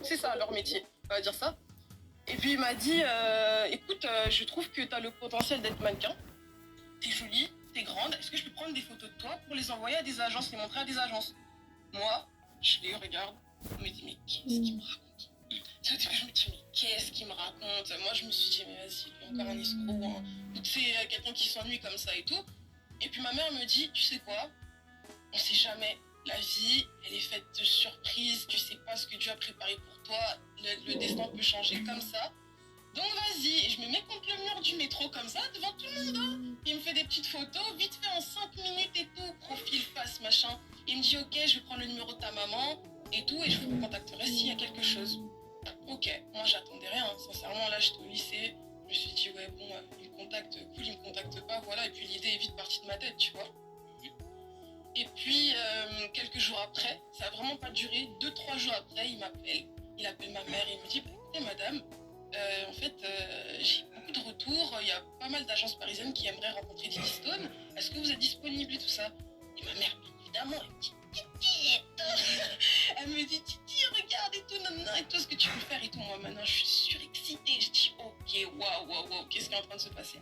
c'est ça leur métier, on va dire ça. Et puis il m'a dit, écoute, je trouve que t'as le potentiel d'être mannequin. T'es jolie, t'es grande, est-ce que je peux prendre des photos de toi pour les envoyer à des agences, les montrer à des agences? Moi, je les regarde, je me dis, mais qu'est-ce qu'il me raconte? C'est au début, je me dis, mais qu'est-ce qu'il me raconte? Moi, je me suis dit, mais vas-y, lui, encore un escroc, hein. C'est quelqu'un qui s'ennuie comme ça et tout. Et puis ma mère me dit, tu sais quoi? On sait jamais. La vie, elle est faite de surprises. Tu sais pas ce que Dieu a préparé pour toi. Le destin peut changer comme ça. Donc vas-y. Et je me mets contre le mur du métro comme ça, devant tout le monde. Hein. Il me fait des petites photos, vite fait en 5 minutes et tout. Profil, face, machin. Il me dit, ok, je vais prendre le numéro de ta maman et tout. Et je vous contacterai s'il y a quelque chose. Ok, moi j'attendais rien. Sincèrement, là, j'étais au lycée. Je me suis dit, ouais, bon, il me contacte, cool, il me contacte pas, voilà. Et puis l'idée est vite partie de ma tête, tu vois. Et puis, quelques jours après, ça a vraiment pas duré, 2-3 jours après, il m'appelle. Il appelle ma mère et il me dit, bah, écoutez madame, en fait, j'ai beaucoup de retours, il y a pas mal d'agences parisiennes qui aimeraient rencontrer Diddy Stone. Est-ce que vous êtes disponible et tout ça? Et ma mère, bien évidemment, elle me dit, Titi et tout. Elle me dit, Titi, regarde et tout, non, et tout, ce que tu veux faire et tout. Moi, maintenant, je suis surexcitée. Je dis, ok, waouh, qu'est-ce qui est en train de se passer?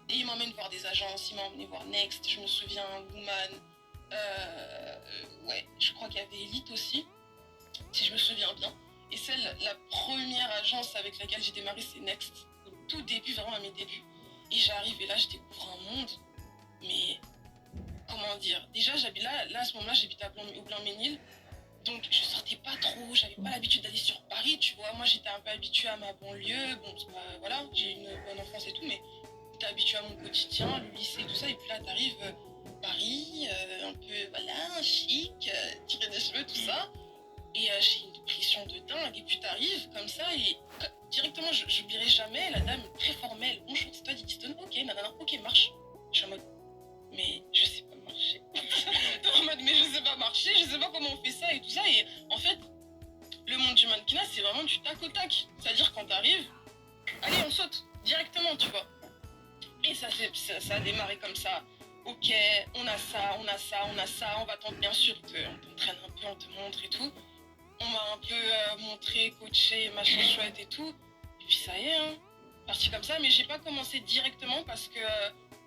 Et il m'emmène voir des agences, il m'a emmené voir Next, je me souviens, Woman. Ouais, je crois qu'il y avait Elite aussi, si je me souviens bien. Et la première agence avec laquelle j'ai démarré, c'est Next. Au tout début, vraiment à mes débuts. Et j'arrive et là, je découvre un monde. Mais comment dire? Déjà, là à ce moment-là, j'habitais au Blanc-Ménil. Donc, je sortais pas trop. J'avais pas l'habitude d'aller sur Paris, tu vois. Moi, j'étais un peu habituée à ma banlieue. Bon, voilà, j'ai une bonne enfance et tout, mais j'étais habituée à mon quotidien, le lycée, tout ça. Et puis là, t'arrives. Paris, un peu, voilà, chic, tirer des cheveux, tout ça. Et j'ai une pression de dingue. Et puis t'arrives comme ça et directement, je n'oublierai jamais, la dame très formelle. Bonjour, c'est toi Diddy Stone? Ok, nanana, ok, marche. Je suis en mode, mais je sais pas marcher. En mode, mais je sais pas marcher, je sais pas comment on fait ça et tout ça. Et en fait, le monde du mannequinat, c'est vraiment du tac au tac. C'est-à-dire quand t'arrives, allez, on saute directement, tu vois. Et ça a démarré comme ça. Ok, on a ça, on va t'en bien sûr qu'on t'entraîne un peu, on te montre et tout. On m'a un peu montré, coaché, machin chouette et tout. Et puis ça y est, hein, parti comme ça. Mais j'ai pas commencé directement parce que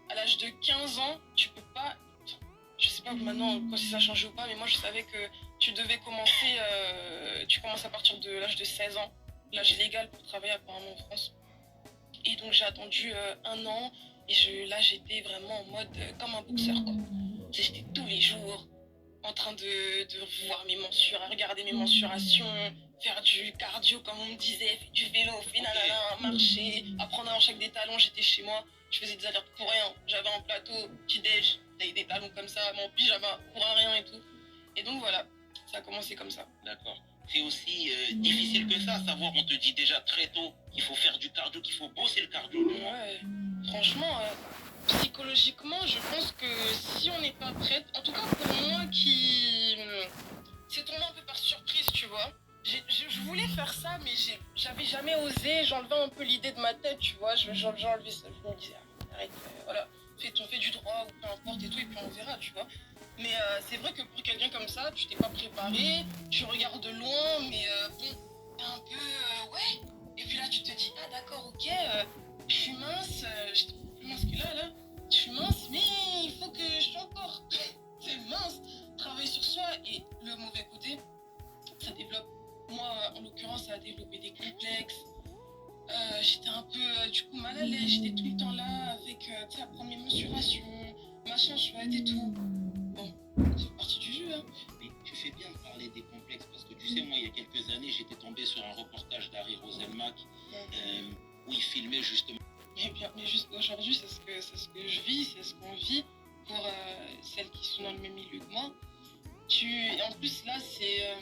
à l'âge de 15 ans, tu peux pas. Je sais pas maintenant si ça a changé ou pas, mais moi je savais que tu devais commencer. Tu commences à partir de l'âge de 16 ans, l'âge légal pour travailler apparemment en France. Et donc j'ai attendu un an et là j'étais vraiment en mode comme un boxeur quoi. J'étais tous les jours en train de voir mes mensurations, regarder mes mensurations, faire du cardio comme on me disait, faire du vélo, faire nanana, marcher, apprendre à marcher avec des talons. J'étais chez moi, je faisais des alertes pour rien. J'avais un plateau, petit déj, des talons comme ça, mon pyjama pour un rien et tout. Et donc voilà, ça a commencé comme ça. D'accord. C'est aussi difficile que ça, à savoir, on te dit déjà très tôt qu'il faut faire du cardio, qu'il faut bosser le cardio. Ouais, franchement, psychologiquement, je pense que si on n'est pas prête, en tout cas pour moi qui c'est tombé un peu par surprise, tu vois. Je voulais faire ça, mais j'avais jamais osé, j'enlevais un peu l'idée de ma tête, tu vois. J'enlevais ça, je me disais, arrête, voilà, fais du droit ou peu importe et tout, et puis on verra, tu vois. Mais c'est vrai que pour quelqu'un comme ça, tu t'es pas préparé, tu regardes de loin, mais bon, t'es un peu, ouais. Et puis là, tu te dis, ah d'accord, ok, je suis mince, j'étais plus mince que là. Je suis mince, mais il faut que je sois encore. C'est mince. Travailler sur soi et le mauvais côté, ça développe. Moi, en l'occurrence, ça a développé des complexes. J'étais un peu, du coup, mal à l'aise. J'étais tout le temps là avec, tu sais, à prendre mes mensurations, machin chouette et tout. Bon, c'est parti du jeu, hein. Mais tu fais bien de parler des complexes parce que tu sais, moi, il y a quelques années, j'étais tombé sur un reportage d'Harry Roselmack où il filmait justement. Mais juste aujourd'hui, c'est ce que je vis, c'est ce qu'on vit pour celles qui sont dans le même milieu que moi. Et en plus, là, c'est.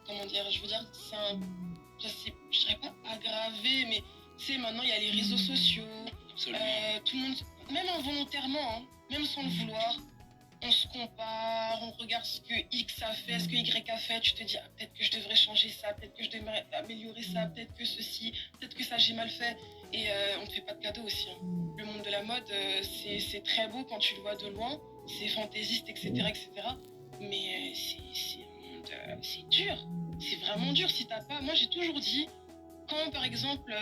Comment dire? Je veux dire, c'est un. Je dirais pas aggravé, mais tu sais, maintenant, il y a les réseaux sociaux. Absolument. Tout le monde. Même involontairement, hein, même sans le vouloir, on se compare, on regarde ce que X a fait, ce que Y a fait. Tu te dis, ah, peut-être que je devrais changer ça, peut-être que je devrais améliorer ça, peut-être que ceci, peut-être que ça, j'ai mal fait. Et on ne fait pas de cadeaux aussi. Hein. Le monde de la mode, c'est très beau quand tu le vois de loin, c'est fantaisiste, etc. Mais c'est un monde, c'est dur. c'est vraiment dur si t'as pas... Moi, j'ai toujours dit, quand, par exemple,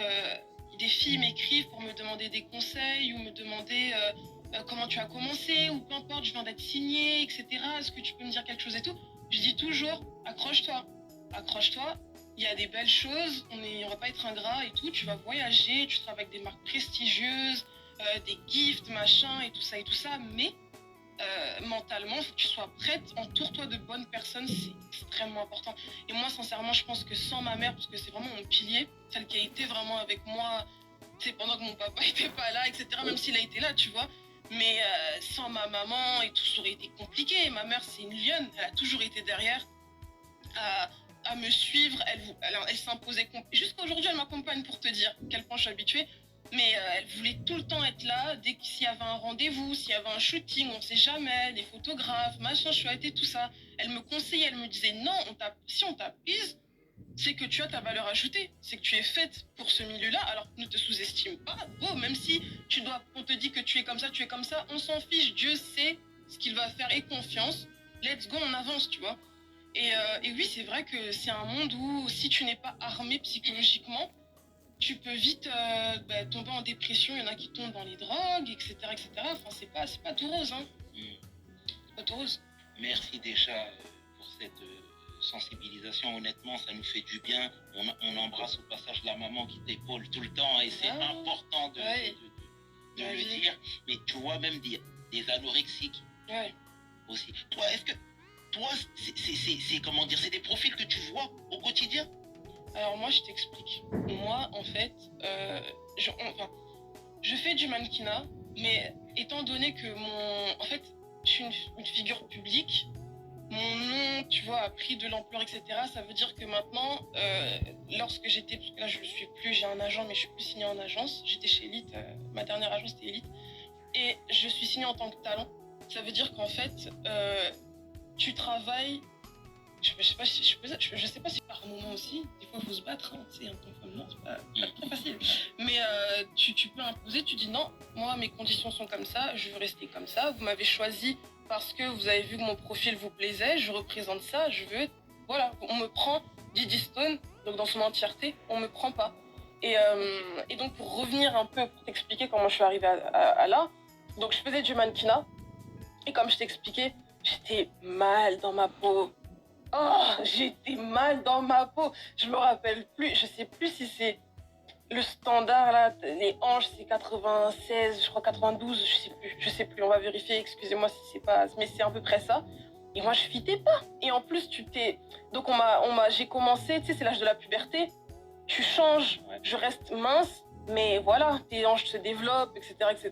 des filles m'écrivent pour me demander des conseils ou me demander comment tu as commencé, ou peu importe, je viens d'être signée, etc. Est-ce que tu peux me dire quelque chose et tout? Je dis toujours, accroche-toi, accroche-toi. Il y a des belles choses, on va pas être ingrat et tout. Tu vas voyager, tu travailles avec des marques prestigieuses, des gifts, machin, et tout ça, mais mentalement, il faut que tu sois prête, entoure-toi de bonnes personnes, c'est extrêmement important. Et moi, sincèrement, je pense que sans ma mère, parce que c'est vraiment mon pilier, celle qui a été vraiment avec moi, tu sais, pendant que mon papa était pas là, etc., même s'il a été là, tu vois, mais sans ma maman et tout, ça aurait été compliqué. Ma mère, c'est une lionne, elle a toujours été derrière à me suivre, elle s'imposait. Jusqu'à aujourd'hui, elle m'accompagne pour te dire à quel point je suis habituée. Mais elle voulait tout le temps être là, dès qu'il y avait un rendez-vous, s'il y avait un shooting, on sait jamais, les photographes, machin, chouette et tout ça. Elle me conseillait, elle me disait non, si on t'a prise, c'est que tu as ta valeur ajoutée, c'est que tu es faite pour ce milieu-là, alors ne te sous-estime pas. Bon, même si on te dit que tu es comme ça, on s'en fiche, Dieu sait ce qu'il va faire et confiance. Let's go, on avance, tu vois. Et oui, c'est vrai que c'est un monde où si tu n'es pas armé psychologiquement, tu peux vite tomber en dépression. Il y en a qui tombent dans les drogues, etc. Enfin, c'est pas tout rose, hein. C'est pas tout rose. Merci déjà pour cette sensibilisation. Honnêtement, ça nous fait du bien. On embrasse au passage la maman qui t'épaule tout le temps et c'est important de le dire. Mais tu vois, même des anorexiques aussi. Toi, est-ce que c'est comment dire, c'est des profils que tu vois au quotidien? Alors moi, je t'explique. Moi, en fait, je fais du mannequinat, mais étant donné que en fait, je suis une figure publique, mon nom, tu vois, a pris de l'ampleur, etc. Ça veut dire que maintenant, lorsque j'étais, parce que là, je ne suis plus, j'ai un agent, mais je suis plus signée en agence. J'étais chez Elite, ma dernière agence, c'était Elite. Et je suis signée en tant que talent. Ça veut dire qu'en fait, tu travailles... Je sais pas si par moment aussi, des fois il faut se battre, hein, tu sais, en tant que femme, non, c'est pas très facile. Mais tu peux imposer, tu dis non, moi mes conditions sont comme ça, je veux rester comme ça, vous m'avez choisi parce que vous avez vu que mon profil vous plaisait, je représente ça, je veux... Voilà, on me prend Didi Stone, donc dans son entièreté, on me prend pas. Et donc pour revenir un peu, pour t'expliquer comment je suis arrivée à là, donc je faisais du mannequinat, et comme je t'expliquais, j'étais mal dans ma peau. Oh, j'étais mal dans ma peau. Je me rappelle plus, je sais plus si c'est le standard là, les hanches c'est 96, je crois 92, je sais plus, on va vérifier, excusez-moi si c'est pas, mais c'est à peu près ça. Et moi je fitais pas. Et en plus donc j'ai commencé, tu sais, c'est l'âge de la puberté, tu changes, je reste mince, mais voilà, tes hanches se développent, etc., etc.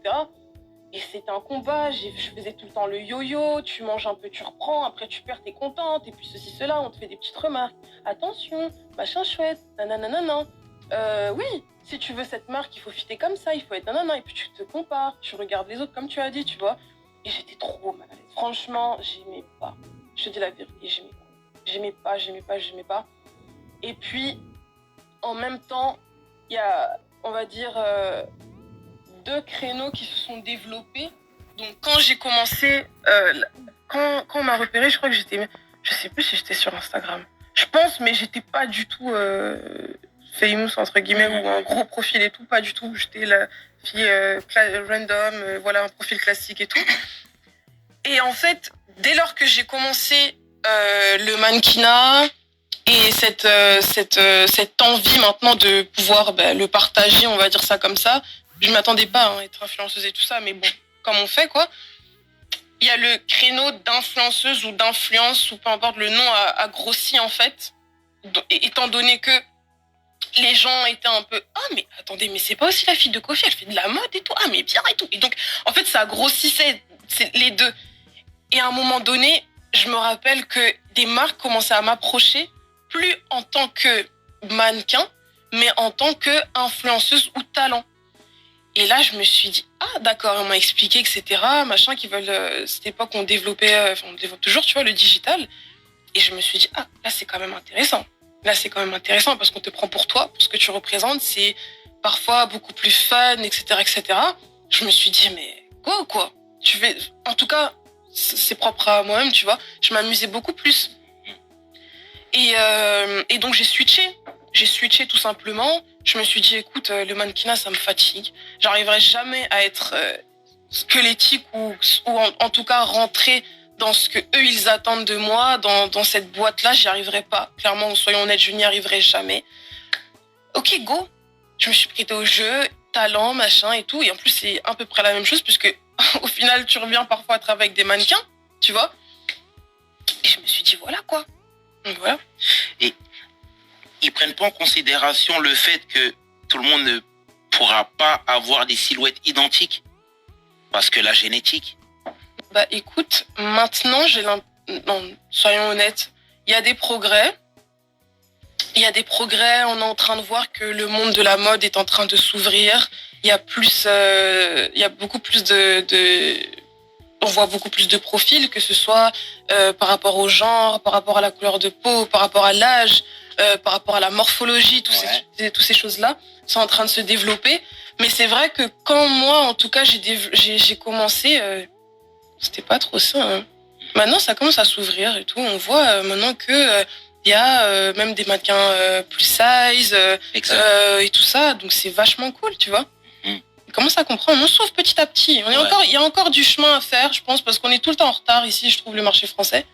Et c'était un combat, je faisais tout le temps le yo-yo, tu manges un peu, tu reprends, après tu perds, t'es contente, et puis ceci, cela, on te fait des petites remarques. Attention, machin chouette, nanana. Oui, si tu veux cette marque, il faut fitter comme ça, il faut être nanana, et puis tu te compares, tu regardes les autres comme tu as dit, tu vois. Et j'étais trop mal à l'aise. Franchement, j'aimais pas. Je te dis la vérité, j'aimais pas. Et puis, en même temps, il y a, on va dire... deux créneaux qui se sont développés. Donc quand j'ai commencé, quand on m'a repéré, je crois que je sais plus si j'étais sur Instagram. Je pense, mais j'étais pas du tout famous entre guillemets ou un gros profil et tout, pas du tout. J'étais la fille random, voilà, un profil classique et tout. Et en fait, dès lors que j'ai commencé le mannequinat et cette envie maintenant de pouvoir le partager, on va dire ça comme ça. Je m'attendais pas à être influenceuse et tout ça, mais bon, comme on fait, quoi. Il y a le créneau d'influenceuse ou d'influence, ou peu importe, le nom a grossi, en fait. Étant donné que les gens étaient un peu... Ah, mais attendez, mais c'est pas aussi la fille de Kofi, elle fait de la mode et tout. Ah, mais bien et tout. Et donc, en fait, ça grossissait les deux. Et à un moment donné, je me rappelle que des marques commençaient à m'approcher, plus en tant que mannequin, mais en tant qu'influenceuse ou talent. Et là, je me suis dit, ah d'accord, on m'a expliqué, etc., machin, qu'ils veulent, cette époque, on développait, on développe toujours, tu vois, le digital. Et je me suis dit, ah, là, c'est quand même intéressant. Là, c'est quand même intéressant parce qu'on te prend pour toi, pour ce que tu représentes. C'est parfois beaucoup plus fun, etc., etc. Je me suis dit, mais go, quoi. En tout cas, c'est propre à moi-même, tu vois. Je m'amusais beaucoup plus. Et donc j'ai switché. J'ai switché tout simplement. Je me suis dit, écoute, le mannequinat, ça me fatigue. J'arriverai jamais à être squelettique ou en tout cas rentrer dans ce que eux ils attendent de moi, dans cette boîte-là, j'y arriverai pas. Clairement, soyons honnêtes, je n'y arriverai jamais. Ok, go. Je me suis prêtée au jeu, talent, machin et tout. Et en plus, c'est à peu près la même chose puisque au final, tu reviens parfois à travailler avec des mannequins, tu vois. Et je me suis dit, voilà quoi. Donc voilà. Et ils prennent pas en considération le fait que tout le monde ne pourra pas avoir des silhouettes identiques parce que la génétique. Bah écoute, maintenant non, soyons honnêtes, il y a des progrès. On est en train de voir que le monde de la mode est en train de s'ouvrir. Il y a beaucoup plus on voit beaucoup plus de profils, que ce soit par rapport au genre, par rapport à la couleur de peau, par rapport à l'âge, par rapport à la morphologie, toutes ces choses-là sont en train de se développer. Mais c'est vrai que quand moi, en tout cas, j'ai commencé, c'était pas trop ça. Hein. Maintenant, ça commence à s'ouvrir et tout. On voit maintenant que il y a même des mannequins plus size et tout ça. Donc c'est vachement cool, tu vois. On commence à comprendre. On s'ouvre petit à petit. Il y a encore du chemin à faire, je pense, parce qu'on est tout le temps en retard ici, je trouve, le marché français.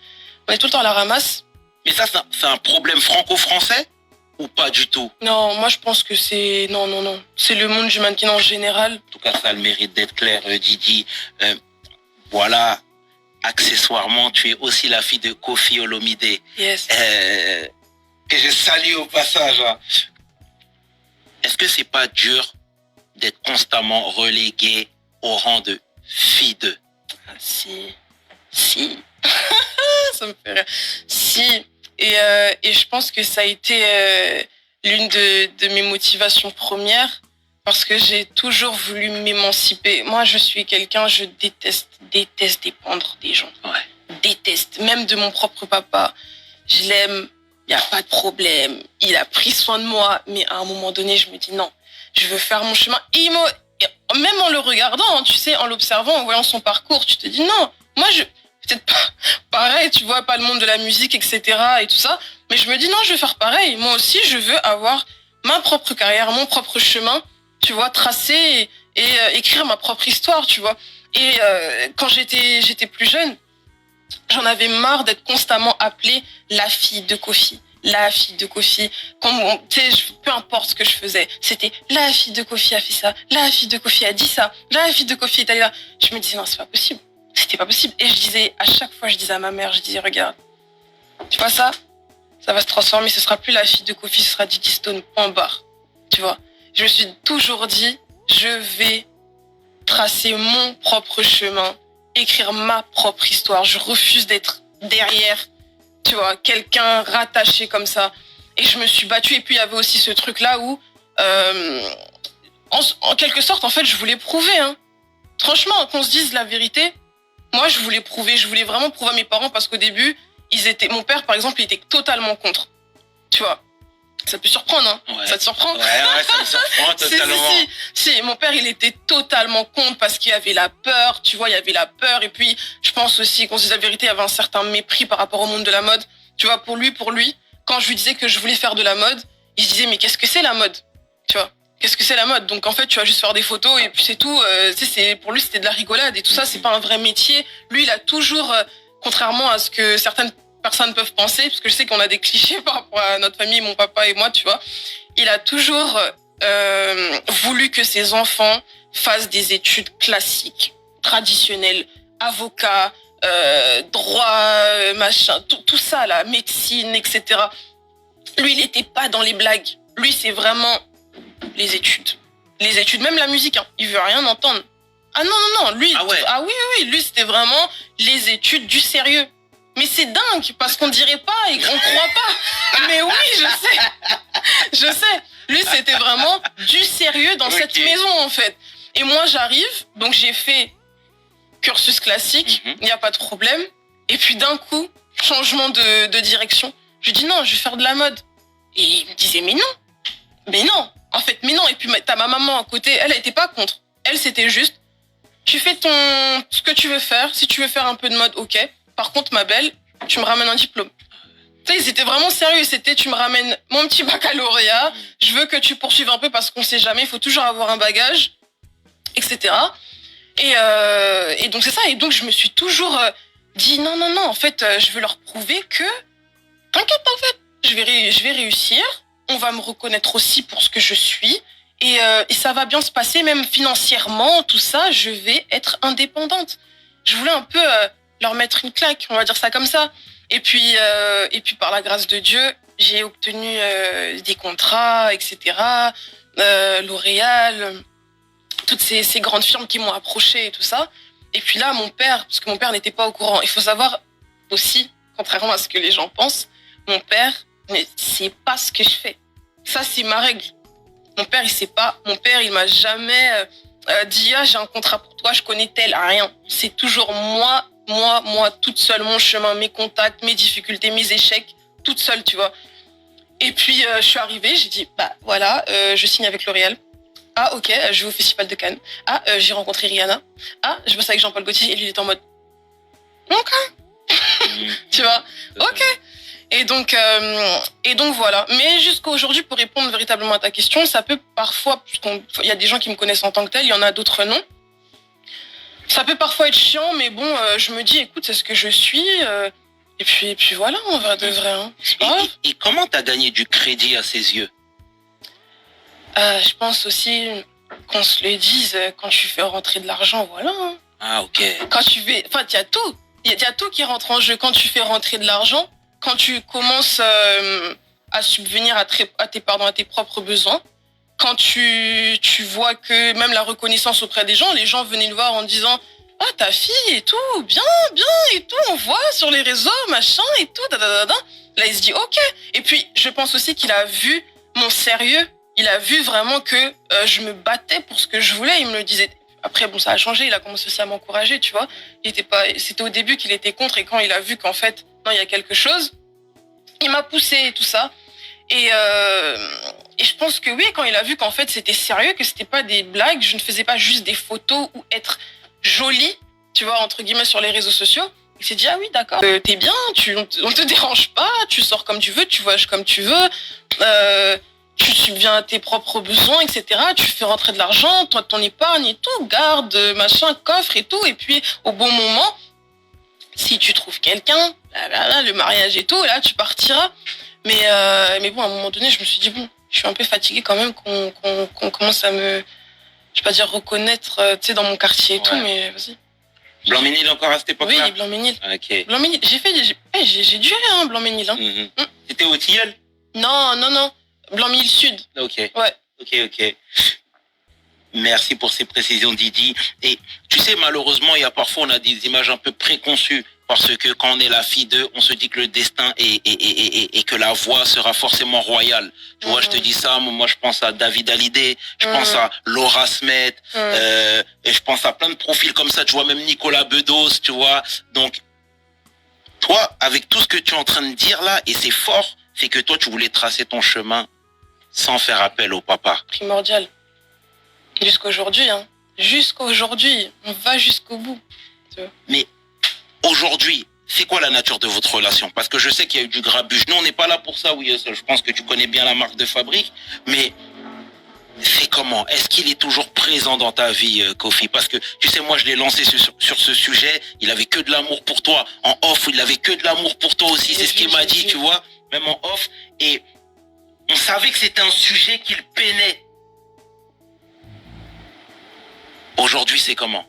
On est tout le temps à la ramasse. Mais ça, c'est un problème franco-français ou pas du tout? Non, moi je pense que c'est... Non. C'est le monde du mannequin en général. En tout cas, ça a le mérite d'être clair, Didi. Voilà, accessoirement, tu es aussi la fille de Koffi Olomide. Yes. Que je salue au passage. Est-ce que c'est pas dur d'être constamment reléguée au rang de fille de? Ah, si. Ça me fait rire. Si. Et je pense que ça a été l'une de mes motivations premières parce que j'ai toujours voulu m'émanciper. Moi, je suis quelqu'un, je déteste dépendre des gens. Ouais. Déteste. Même de mon propre papa. Je l'aime, il n'y a pas de problème. Il a pris soin de moi. Mais à un moment donné, je me dis non, je veux faire mon chemin. Et même en le regardant, tu sais, en l'observant, en voyant son parcours, tu te dis non, moi, peut-être pas pareil, tu vois, pas le monde de la musique, etc. et tout ça. Mais je me dis non, je vais faire pareil. Moi aussi, je veux avoir ma propre carrière, mon propre chemin, tu vois, tracer et écrire ma propre histoire, tu vois. Et quand j'étais plus jeune, j'en avais marre d'être constamment appelée la fille de Koffi. La fille de Koffi. Peu importe ce que je faisais, c'était la fille de Koffi a fait ça, la fille de Koffi a dit ça, la fille de Koffi est allée là. Je me disais non, c'est pas possible. C'était pas possible. Et à chaque fois, je disais à ma mère, je disais, regarde, tu vois ça va se transformer, ce sera plus la fille de Koffi, ce sera Didi Stone, point barre. Tu vois. Je me suis toujours dit, je vais tracer mon propre chemin, écrire ma propre histoire. Je refuse d'être derrière, tu vois, quelqu'un rattaché comme ça. Et je me suis battue. Et puis, il y avait aussi ce truc-là où, en quelque sorte, en fait, je voulais prouver. Hein. Franchement, qu'on se dise la vérité, moi, je voulais vraiment prouver à mes parents parce qu'au début, mon père, par exemple, il était totalement contre. Tu vois. Ça peut surprendre, hein. Ouais. Ça te surprend? Ouais, ça me surprend totalement. Si, mon père, il était totalement contre parce qu'il y avait la peur, tu vois, il y avait la peur. Et puis, je pense aussi, qu'on se dise la vérité, il y avait un certain mépris par rapport au monde de la mode. Tu vois, pour lui, quand je lui disais que je voulais faire de la mode, il se disait, mais qu'est-ce que c'est la mode? Tu vois, qu'est-ce que c'est la mode? Donc, en fait, tu vas juste faire des photos et puis c'est tout. Pour lui, c'était de la rigolade et tout ça, c'est pas un vrai métier. Lui, il a toujours, contrairement à ce que certaines personnes peuvent penser, parce que je sais qu'on a des clichés par rapport à notre famille, mon papa et moi, tu vois. Il a toujours voulu que ses enfants fassent des études classiques, traditionnelles, avocat, droit, machin, tout ça là, médecine, etc. Lui, il n'était pas dans les blagues. Lui, c'est vraiment les études. Les études, même la musique, hein. Il veut rien entendre. Ah non, lui, ah ouais. Oui, lui, c'était vraiment les études du sérieux. Mais c'est dingue, parce qu'on dirait pas et qu'on croit pas. Mais oui, je sais. Lui, c'était vraiment du sérieux dans cette maison, en fait. Et moi, j'arrive, donc j'ai fait cursus classique, il n'y a pas de problème. Et puis d'un coup, changement de direction. Je dis non, je vais faire de la mode. Et il me disait, mais non. En fait, mais non. Et puis t'as ma maman à côté, elle était pas contre. Elle, c'était juste, tu fais ce que tu veux faire. Si tu veux faire un peu de mode, ok. Par contre, ma belle, tu me ramènes un diplôme. Tu sais, ils étaient vraiment sérieux. C'était, tu me ramènes mon petit baccalauréat, je veux que tu poursuives un peu parce qu'on sait jamais, il faut toujours avoir un bagage, etc. Et donc c'est ça. Et donc je me suis toujours dit non, en fait, je veux leur prouver que, t'inquiète, en fait, je vais réussir, on va me reconnaître aussi pour ce que je suis, et ça va bien se passer, même financièrement, tout ça, je vais être indépendante. Je voulais un peu leur mettre une claque, on va dire ça comme ça. Et puis par la grâce de Dieu, j'ai obtenu des contrats, etc. L'Oréal, toutes ces grandes firmes qui m'ont approché et tout ça. Et puis là, mon père, parce que mon père n'était pas au courant, il faut savoir aussi, contrairement à ce que les gens pensent, mon père ne sait pas ce que je fais. Ça, c'est ma règle. Mon père, il sait pas. Mon père, il m'a jamais dit, ah, j'ai un contrat pour toi, je connais tel, rien. C'est toujours moi, toute seule, mon chemin, mes contacts, mes difficultés, mes échecs, toute seule, tu vois. Et puis, je suis arrivée, j'ai dit, bah voilà, je signe avec L'Oréal. Ah, ok, je vais au Festival de Cannes. Ah, j'ai rencontré Rihanna. Ah, je bosse avec Jean-Paul Gaultier et lui, il est en mode, ok. Tu vois, ok. Et donc voilà. Mais jusqu'à aujourd'hui, pour répondre véritablement à ta question, ça peut parfois, il y a des gens qui me connaissent en tant que tel, il y en a d'autres non. Ça peut parfois être chiant, mais bon, je me dis, écoute, c'est ce que je suis. Et puis voilà, on va de vrai. Hein. Et comment t'as gagné du crédit à ses yeux? Je pense aussi qu'on se le dise, quand tu fais rentrer de l'argent, voilà. Hein. Ah, ok. Quand tu fais, enfin, il y a tout. Il y a tout qui rentre en jeu. Quand tu fais rentrer de l'argent, quand tu commences à subvenir à tes propres besoins, quand tu vois que même la reconnaissance auprès des gens, les gens venaient le voir en disant « Ah, ta fille et tout, bien, et tout, on voit sur les réseaux, machin, et tout, dadadada. » Là, il se dit « Ok. » Et puis, je pense aussi qu'il a vu mon sérieux. Il a vu vraiment que je me battais pour ce que je voulais. Il me le disait. Après, bon, ça a changé. Il a commencé aussi à m'encourager, tu vois. C'était au début qu'il était contre. Et quand il a vu qu'en fait, non, il y a quelque chose, il m'a poussé et tout ça. Et je pense que oui, quand il a vu qu'en fait, c'était sérieux, que c'était pas des blagues, je ne faisais pas juste des photos ou être jolie, tu vois, entre guillemets, sur les réseaux sociaux. Il s'est dit, ah oui, d'accord, t'es bien, on te dérange pas, tu sors comme tu veux, tu voyages comme tu veux, tu subviens à tes propres besoins, etc. Tu fais rentrer de l'argent, toi, ton épargne et tout, garde, machin, coffre et tout. Et puis, au bon moment, si tu trouves quelqu'un, le mariage et tout, là, tu partiras. Mais bon, à un moment donné, je me suis dit, bon, je suis un peu fatiguée quand même qu'on commence à me, je vais pas dire reconnaître, tu sais, dans mon quartier et tout, mais vas-y. Blanc-Ménil encore à cette époque-là? Oui, Blanc-Ménil. Ok. Blanc-Ménil, j'ai duré, hein, Blanc-Ménil. Hein. C'était au Tilleul? Non. Blanc-Ménil Sud. Ok. Ouais. Ok. Merci pour ces précisions, Didi. Et tu sais, malheureusement, on a des images un peu préconçues. Parce que quand on est la fille d'eux, on se dit que le destin et que la voix sera forcément royale. Tu vois, je te dis ça, moi je pense à David Hallyday, je pense à Laura Smet, et je pense à plein de profils comme ça, tu vois, même Nicolas Bedos, tu vois. Donc, toi, avec tout ce que tu es en train de dire là, et c'est fort, c'est que toi, tu voulais tracer ton chemin sans faire appel au papa. Primordial. Jusqu'aujourd'hui, hein. Jusqu'aujourd'hui, on va jusqu'au bout. Tu vois. Mais aujourd'hui, c'est quoi la nature de votre relation? Parce que je sais qu'il y a eu du grabuge. Nous, on n'est pas là pour ça, oui. Je pense que tu connais bien la marque de fabrique. Mais c'est comment? Est-ce qu'il est toujours présent dans ta vie, Kofi? Parce que, tu sais, moi, je l'ai lancé sur ce sujet. Il avait que de l'amour pour toi. En off, il avait que de l'amour pour toi aussi. C'est ce qu'il m'a dit, tu vois. Même en off. Et on savait que c'était un sujet qu'il peinait. Aujourd'hui, c'est comment?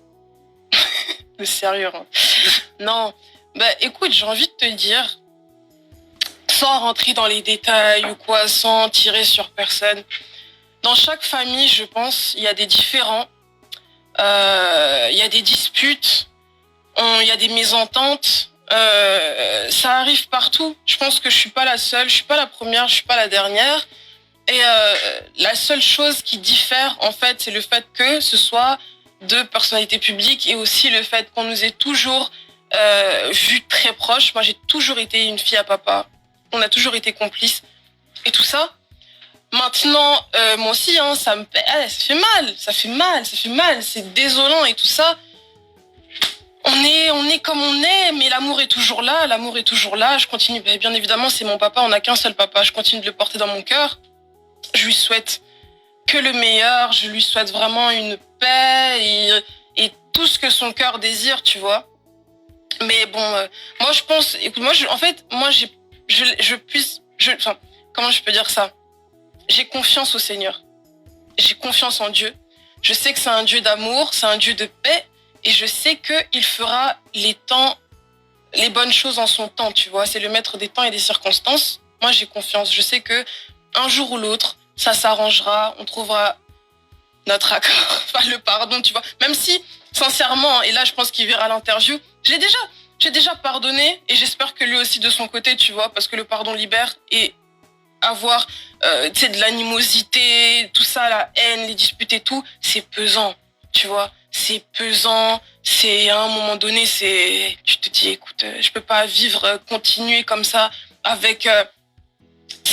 Le sérieux. Hein. Non. Bah écoute, j'ai envie de te dire, sans rentrer dans les détails ou quoi, sans tirer sur personne, dans chaque famille, je pense, il y a des différends, il y a des disputes, il y a des mésententes, ça arrive partout. Je pense que je suis pas la seule, je suis pas la première, je suis pas la dernière. Et la seule chose qui diffère, en fait, c'est le fait que ce soit deux personnalités publiques et aussi le fait qu'on nous ait toujours vus très proches. Moi, j'ai toujours été une fille à papa. On a toujours été complices. Et tout ça. Maintenant, moi aussi, hein, ça fait mal. C'est désolant et tout ça. on est comme on est, mais l'amour est toujours là, l'amour est toujours là. Je continue, bien évidemment, c'est mon papa, on n'a qu'un seul papa. Je continue de le porter dans mon cœur. Je lui souhaite que le meilleur, je lui souhaite vraiment une paix et tout ce que son cœur désire, tu vois. Mais bon, moi je pense, écoute, en fait, enfin, comment je peux dire ça? J'ai confiance au Seigneur. J'ai confiance en Dieu. Je sais que c'est un Dieu d'amour, c'est un Dieu de paix, et je sais qu'il fera les bonnes choses en son temps, tu vois. C'est le maître des temps et des circonstances. Moi, j'ai confiance. Je sais que un jour ou l'autre, ça s'arrangera, on trouvera notre accord, enfin le pardon, tu vois. Même si, sincèrement, et là, je pense qu'il verra l'interview, j'ai déjà pardonné, et j'espère que lui aussi de son côté, tu vois, parce que le pardon libère, et avoir tu sais, de l'animosité, tout ça, la haine, les disputes et tout, c'est pesant, tu vois. C'est pesant, c'est à un moment donné, tu te dis, écoute, je peux pas vivre, continuer comme ça avec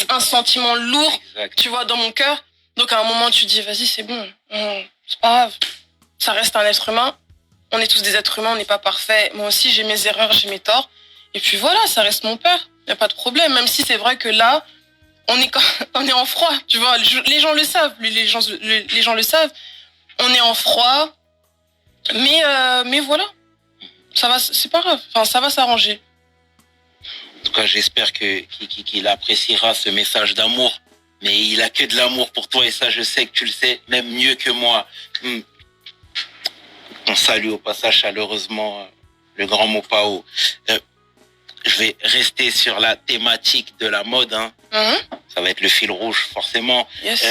un sentiment lourd, exact, tu vois, dans mon cœur. Donc à un moment, tu te dis, vas-y, c'est bon, c'est pas grave, ça reste un être humain. On est tous des êtres humains, on n'est pas parfaits. Moi aussi, j'ai mes erreurs, j'ai mes torts. Et puis voilà, ça reste mon père. Il n'y a pas de problème. Même si c'est vrai que là, on est en froid, tu vois. Les gens le savent, les gens le savent. On est en froid. Mais voilà. Ça va, c'est pas grave. Enfin, ça va s'arranger. En tout cas, j'espère qu'il appréciera ce message d'amour. Mais il a que de l'amour pour toi et ça, je sais que tu le sais, même mieux que moi. On salue au passage chaleureusement le grand Mopao. Je vais rester sur la thématique de la mode. Hein. Ça va être le fil rouge, forcément. Yes.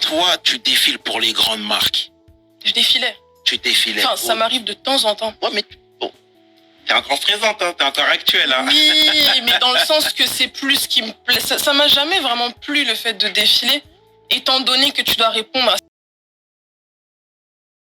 Toi, tu défiles pour les grandes marques. Je défilais. Tu défilais. Enfin, ça m'arrive de temps en temps. Ouais, mais bon, t'es encore présente, hein, t'es encore actuelle. Hein. Oui, mais dans le sens que c'est plus ce qui me plaît. Ça m'a jamais vraiment plu le fait de défiler, étant donné que tu dois répondre à